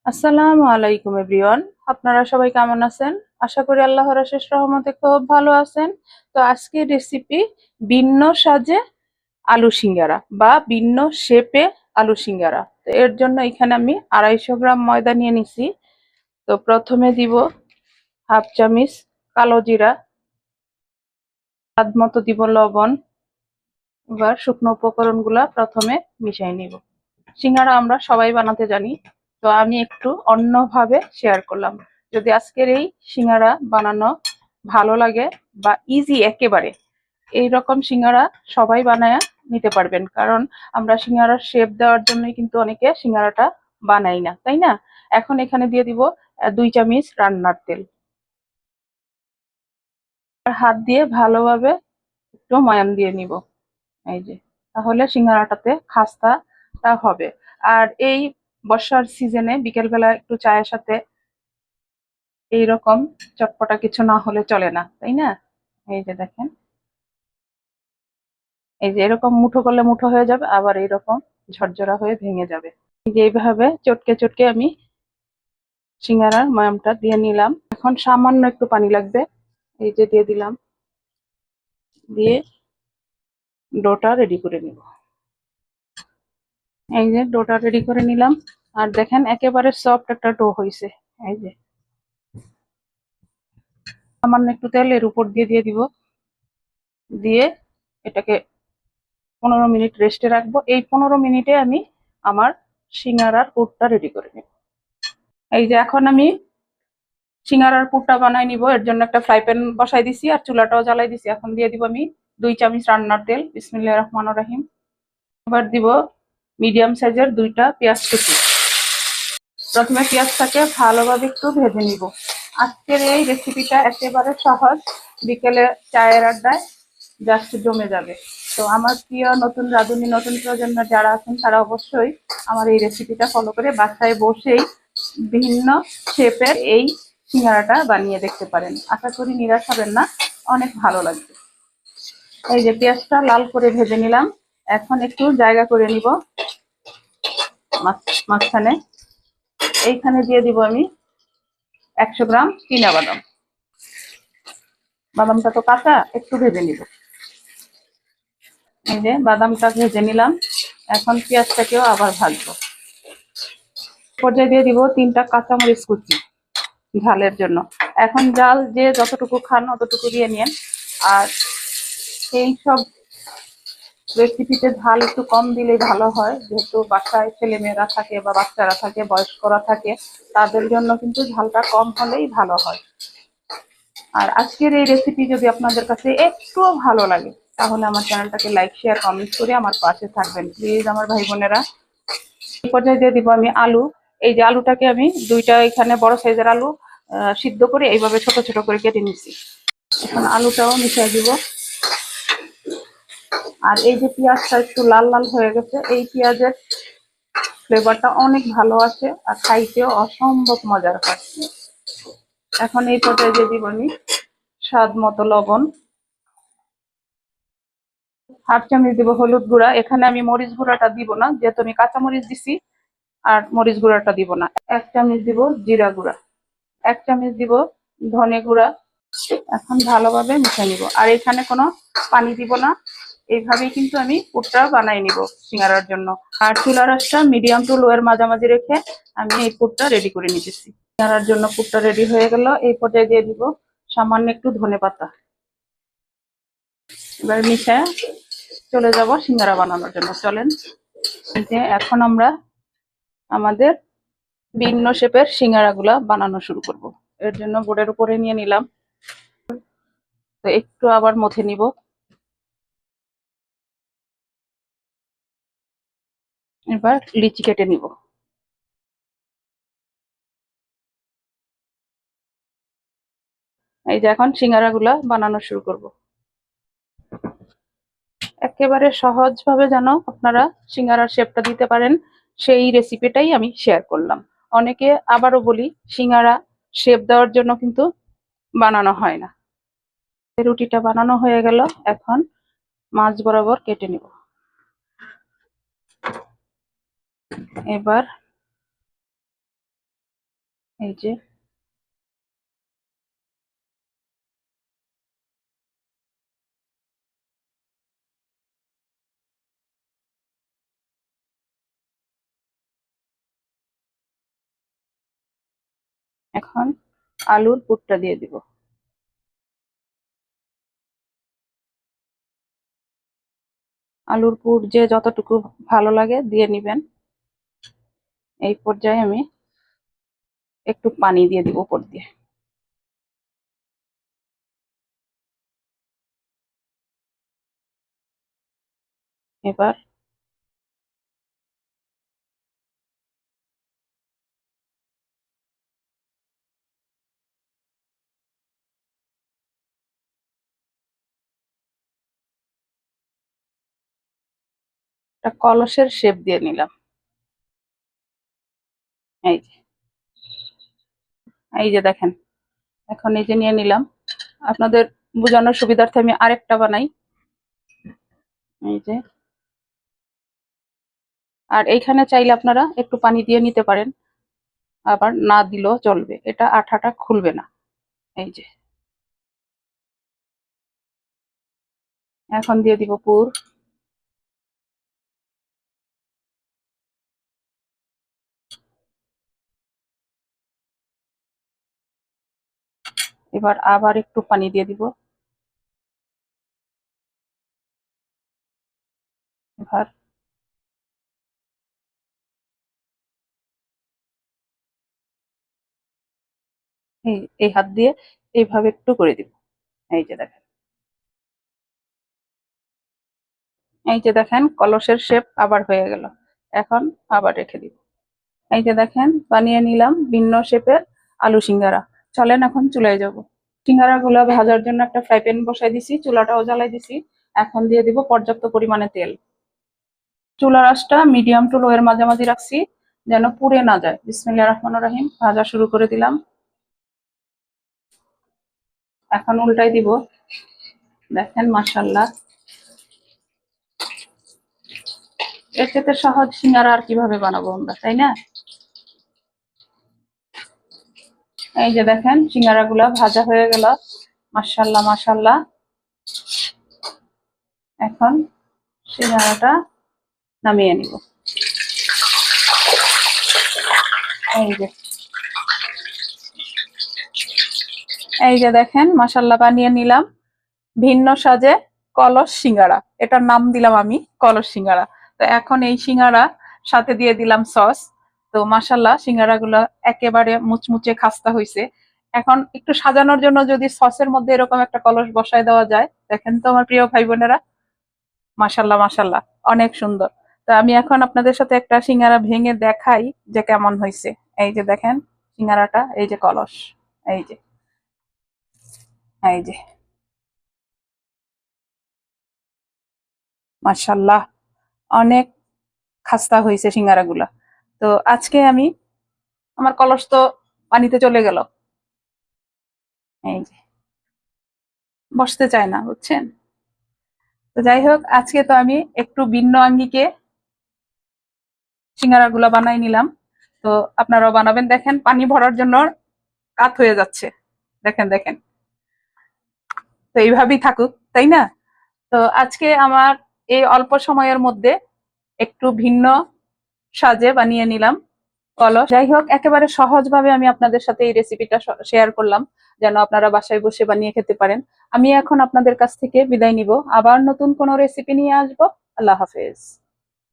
আসসালামু আলাইকুম এভরিওয়ান। আপনারা সবাই কেমন আছেন? আশা করি আল্লাহর অশেষ রহমতে খুব ভালো আছেন। তো আজকের রেসিপি ভিন্ন সাজে আলু সিঙ্গারা বা ভিন্ন শেপে আলু সিঙ্গারা। তো এর জন্য এখানে আমি 250 গ্রাম ময়দা নিয়ে নিছি। তো প্রথমে দিব হাফ চামচ কালো জিরা, স্বাদ মতো দিব লবণ। এবার শুকনো উপকরণগুলা প্রথমে মিশিয়ে নিব। সিঙ্গারা আমরা সবাই বানাতে জানি, তো আমি একটু অন্যভাবে শেয়ার করলাম। যদি আজকের এই সিঙ্গারা বানানো ভালো লাগে বা ইজি একেবারে, এই রকম সিঙ্গারা সবাই বানায় নিতে পারবেন। কারণ আমরা সিঙ্গারার শেপ দেওয়ার জন্যই কিন্তু অনেকে সিঙ্গারাটা বানাই না, তাই না? এখন এখানে দিয়ে দিব 2 চামচ রান্নার তেল। আর হাত দিয়ে ভালোভাবে একটু ময়ান দিয়ে নিব, এই যে। তাহলে সিঙ্গারাটাতে খাস্তাটা হবে। আর এই বর্ষার সিজনে বিকেলবেলা একটু চায়ের সাথে এইরকম চটপটা কিছু না হলে চলে না, তাই না? এই যে দেখেন, এই যে এরকম মুঠো করলে মুঠো হয়ে যাবে, আবার এইরকম ঝরঝরা হয়ে ভেঙে যাবে। এই যে এইভাবে চটকে চটকে আমি সিঙ্গারার ময়ামটা দিয়ে নিলাম। এখন সামান্য একটু পানি লাগবে, এই যে দিয়ে দিলাম। দিয়ে ডোটা রেডি করে নিব। এই যে ডোটা রেডি করে নিলাম। আর দেখেন একেবারে সফট একটা ডো হয়েছে। এই যে সামান্য একটু তেল এর উপর দিয়ে দিয়ে দিব। দিয়ে এটাকে 15 মিনিট রেস্টে রাখবো। এই 15 মিনিটে আমি আমার সিঙ্গারার পুরটা রেডি করে নেব। এই যে এখন আমি সিঙ্গারার পুরটা বানাই নিব। এর জন্য একটা ফ্রাই প্যান বসাই দিছি আর চুলাটাও জ্বালাই দিছি। এখন দিয়ে দিব আমি 2 চামচ রান্নার তেল। বিসমিল্লাহির রহমানির রহিম। এবার দিব মিডিয়াম সাইজের 2টা পেঁয়াজ কুচি। প্রথমে পেঁয়াজটাকে ভালোভাবে একটু ভেজে নিব। আজকের এই রেসিপিটা একেবারে সহজ, বিকেলে চায়ের আড্ডায় জাস্ট জমে যাবে। তো আমার প্রিয় নতুন রাঁধুনি, নতুন প্রজন্ম যারা আছেন তারা অবশ্যই আমার এই রেসিপিটা ফলো করে বাসায় বসেই বিভিন্ন শেপের এই সিঙ্গারাটা বানিয়ে দেখতে পারেন। আশা করি নিরাশ হবেন না, অনেক ভালো লাগবে। এই যে পেঁয়াজটা লাল করে ভেজে নিলাম। এখন একটু জায়গা করে নিব মাঝখানে। এইখানে দিয়ে দিব আমি 100 গ্রাম বাদাম। বাদামটা তো কাঁচা, একটু ভেজে নিব। এই যে বাদামটা ভেজে নিলাম। এখন পেঁয়াজটাকেও আবার ভাজবো। পর্যায়ে দিয়ে দিব 3টা কাঁচামরিচ কুচি ঝালের জন্য। এখন ঝাল যে যতটুকু খান অতটুকু দিয়ে নিন। আর এই সব রেসিপিতে ঝাল একটু কম দিলেই ভালো হয়, যেহেতু বাসায় ছেলেমেয়েরা থাকে বা বাচ্চারা থাকে, বয়স্করা থাকে, তাদের জন্য কিন্তু ঝালটা কম হলেই ভালো হয়। আর আজকের এই রেসিপি যদি আপনাদের কাছে একটুও ভালো লাগে, তাহলে আমার চ্যানেলটাকে লাইক, শেয়ার, কমেন্ট করে আমার পাশে থাকবেন প্লিজ আমার ভাই বোনেরা। এই পর্যায়ে দিয়ে দিব আমি আলু। এই যে আলুটাকে আমি 2টা এখানে বড় সাইজের আলু সিদ্ধ করে এইভাবে ছোট ছোট করে কেটে নিচ্ছি। এখন আলুটাও মিশিয়ে দিব। আর এই যে পেঁয়াজটা একটু লাল লাল হয়ে গেছে, এই পেঁয়াজের ফ্লেভারটা অনেক ভালো আসে আর খাইতেও অসম্ভব মজার হয়। এখন এই পর্যায়ে দিয়ে দিব আমি স্বাদ মতো লবণ। হাফ চামচ দিব হলুদ গুঁড়া। এখানে আমি মরিচ গুঁড়াটা দিব না, যেহেতু আমি কাঁচা মরিচ দিছি। আর মরিচ গুঁড়াটা দিব না। 1 চামচ দিব জিরা গুঁড়া। 1 চামচ দিব ধনে গুঁড়া। এখন ভালোভাবে মিশিয়ে নিব। আর এখানে কোনো পানি দিব না, এইভাবেই কিন্তু আমি পুরটা বানাই নিব সিঙ্গারার জন্য। আর চুলার আঁচটা মিডিয়াম টু লো এর মাঝামাঝি রেখে আমি এই পুরটা রেডি করে নিতেছি। সিঙ্গারার জন্য পুরটা রেডি হয়ে গেল। এই পর্যায়ে দিয়ে দিব সামান্য একটু ধনে পাতা। এবার মিশিয়ে চলে যাব সিঙ্গারা বানানোর জন্য। চলেন। যে এখন আমরা আমাদের ভিন্ন শেপের সিঙ্গারাগুলা বানানো শুরু করব। এর জন্য বোর্ডের উপরে নিয়ে নিলাম। তো একটু আবার মথে নিব। এবার লিচি কেটে নিব। এই যে এখন সিঙ্গারাগুলা বানানো শুরু করব। একেবারে সহজ ভাবে যেন আপনারা সিঙ্গারার শেপটা দিতে পারেন, সেই রেসিপিটাই আমি শেয়ার করলাম। অনেকে আবারও বলি, সিঙ্গারা শেপ দেওয়ার জন্য কিন্তু বানানো হয় না। রুটিটা বানানো হয়ে গেল। এখন মাছ বরাবর কেটে নিব। এবার এই যে এখন আলুর পুরটা দিয়ে দিব। আলুর পুর যে যতটুকু ভালো লাগে দিয়ে নিবেন। এই পর্যায়ে আমি একটু পানি দিয়ে দিব উপর দিয়ে। এবার একটা কলসের শেপ দিয়ে নিলাম। এই যে এই যে দেখেন, এখন এই যে নিয়ে নিলাম। আপনাদের বোঝানোর সুবিধার্থে আমি আরেকটা বানাই। এই যে, আর এইখানে চাইলে আপনারা একটু পানি দিয়ে নিতে পারেন, আবার না দিলেও চলবে, এটা আঠাটা খুলবে না। এই যে এখন দিয়ে দিব পুর। এবার আবার একটু পানি দিয়ে দিব। এবার এই এই হাত দিয়ে এইভাবে একটু করে দিব। এই যে দেখেন, এই যে দেখেন কলসের শেপ আবার হয়ে গেল। এখন আবার রেখে দিব। এই যে দেখেন বানিয়ে নিলাম ভিন্ন শেপের আলু সিঙ্গারা। চলেন এখন চুলায় যাব। সিঙ্গারা গুলা ভাজার জন্য একটা ফ্রাই প্যান বসাই দিছি, চুলাটাও জ্বালাই দিছি। এখন দিয়ে দিব পর্যাপ্ত পরিমাণে তেল। চুলার আঁচটা মিডিয়াম টু লো এর মাঝামাঝি রাখছি, যেন পুড়ে না যায়। বিসমিল্লাহির রহমানির রহিম। ভাজা শুরু করে দিলাম। এখন উল্টাই দিব। দেখেন মাশাআল্লাহ, এর থেকে সহজ সিঙ্গারা আর কিভাবে বানাবো আমরা, তাই না? এই যে দেখেন সিঙ্গারা গুলা ভাজা হয়ে গেল। মাশাআল্লাহ মাশাআল্লাহ। এখন সিঙ্গারাটা নামিয়ে নিব। এই যে এই যে দেখেন মাশাআল্লাহ বানিয়ে নিলাম ভিন্ন সাজে কলস সিঙ্গারা। এটার নাম দিলাম আমি কলস সিঙ্গারা। তো এখন এই সিঙ্গারা সাথে দিয়ে দিলাম সস। তো মাশাআল্লাহ সিঙ্গারা গুলো একেবারে মুচমুচে খাস্তা হয়েছে। এখন একটু সাজানোর জন্য যদি সসের মধ্যে এরকম একটা কলস বসায় দেওয়া যায়, দেখেন তো আমার প্রিয় ভাই বোনেরা, মাশাআল্লাহ মাশাআল্লাহ, অনেক সুন্দর। তো আমি এখন আপনাদের সাথে একটা সিঙ্গারা ভেঙে দেখাই যে কেমন হয়েছে। এই যে দেখেন সিঙ্গারাটা, এই যে কলস, এই যে এই যে মাশাআল্লাহ, অনেক খাস্তা হয়েছে সিঙ্গারা গুলা। তো আজকে আমি, আমার কলস তো পানিতে চলে গেল। এই যে বসতে চায় না, বুঝছেন? তো যাই হোক, আজকে তো আমি একটু ভিন্ন আঙ্গিকে সিঙ্গারা গুলা বানাই নিলাম। তো আপনারাও বানাবেন। দেখেন পানি ভরার জন্য কাত হয়ে যাচ্ছে। দেখেন দেখেন, তো এইভাবেই থাকুক, তাই না? তো আজকে আমার এই অল্প সময়ের মধ্যে একটু ভিন্ন সাজে বানিয়ে নিলাম কলস। যাই হোক, একেবারে সহজভাবে আমি আপনাদের সাথে এই রেসিপিটা শেয়ার করলাম, যেন আপনারা বাসায় বসে বানিয়ে খেতে পারেন। আমি এখন আপনাদের কাছ থেকে বিদায় নিব, আবার নতুন কোনো রেসিপি নিয়ে আসবো। আল্লাহ হাফেজ।